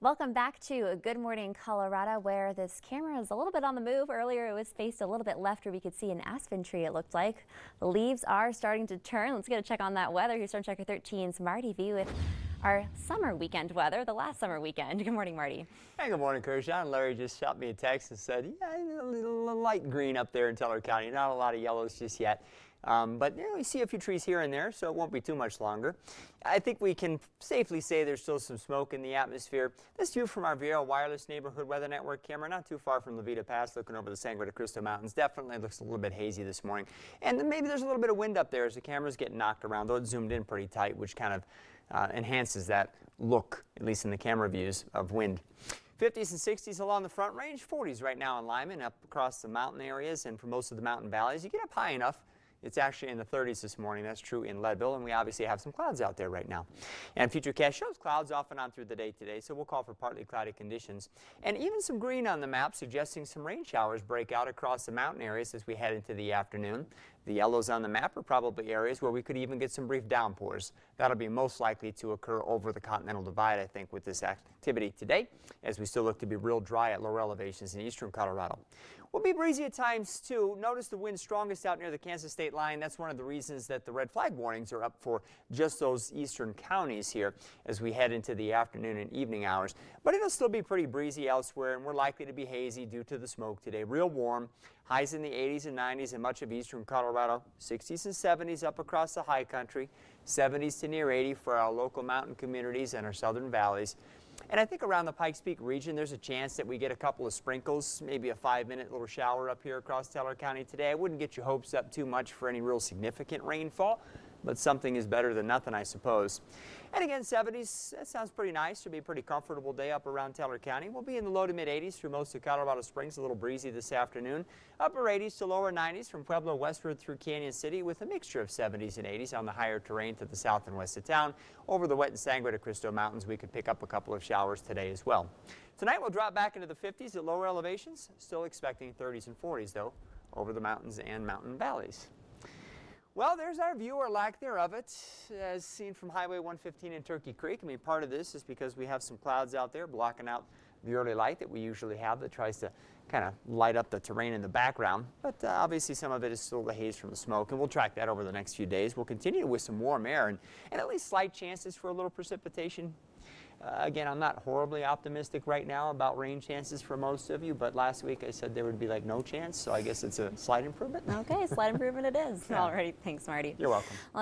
Welcome back to Good Morning Colorado, where this camera is a little bit on the move. Earlier it was faced a little bit left where we could see an aspen tree, it looked like. The leaves are starting to turn. Let's get a check on that weather. Here's Storm Checker 13's Marty V with our summer weekend weather, the last summer weekend. Good morning, Marty. Hey, good morning, Kershaw. And Larry just shot me a text and said, yeah, a little light green up there in Teller County. Not a lot of yellows just yet. But we see a few trees here and there, so it won't be too much longer. I think we can safely say there's still some smoke in the atmosphere. This view from our Vieira Wireless Neighborhood Weather Network camera, not too far from Levita Pass, looking over the Sangre de Cristo Mountains, definitely looks a little bit hazy this morning. And then maybe there's a little bit of wind up there as the cameras get knocked around, though it's zoomed in pretty tight, which kind of enhances that look, at least in the camera views, of wind. 50s and 60s along the Front Range, 40s right now in Lyman, up across the mountain areas and for most of the mountain valleys. You get up high enough, it's actually in the 30s this morning. That's true in Leadville, and we obviously have some clouds out there right now. And FUTURECAST shows clouds off and on through the day today, so we'll call for partly cloudy conditions. And even some green on the map suggesting some rain showers break out across the mountain areas as we head into the afternoon. The yellows on the map are probably areas where we could even get some brief downpours. That'll be most likely to occur over the Continental Divide, I think, with this activity today, as we still look to be real dry at lower elevations in eastern Colorado. We'll be breezy at times, too. Notice the wind strongest out near the Kansas state line. That's one of the reasons that the red flag warnings are up for just those eastern counties here as we head into the afternoon and evening hours. But it'll still be pretty breezy elsewhere, and we're likely to be hazy due to the smoke today. Real warm. Highs in the 80s and 90s in much of eastern Colorado. 60s and 70s up across the high country. 70s to near 80 for our local mountain communities and our southern valleys. And I think around the Pikes Peak region, there's a chance that we get a couple of sprinkles, maybe a 5-minute little shower up here across Teller County today. I wouldn't get your hopes up too much for any real significant rainfall, but something is better than nothing, I suppose. And again, 70s, that sounds pretty nice. Should be a pretty comfortable day up around Teller County. We'll be in the low to mid 80s through most of Colorado Springs, a little breezy this afternoon. Upper 80s to lower 90s from Pueblo westward through Canyon City with a mixture of 70s and 80s on the higher terrain to the south and west of town. Over the wet and Sangre de Cristo Mountains, we could pick up a couple of showers today as well. Tonight, we'll drop back into the 50s at lower elevations. Still expecting 30s and 40s, though, over the mountains and mountain valleys. Well, there's our view, or lack thereof it, as seen from Highway 115 in Turkey Creek. I mean, part of this is because we have some clouds out there blocking out the early light that we usually have that tries to kind of light up the terrain in the background. But obviously some of it is still the haze from the smoke, and we'll track that over the next few days. We'll continue with some warm air and at least slight chances for a little precipitation. Again, I'm not horribly optimistic right now about rain chances for most of you, but last week I said there would be like no chance, so I guess it's a slight improvement. Okay, slight improvement it is. Yeah. All right, thanks, Marty. You're welcome. Well,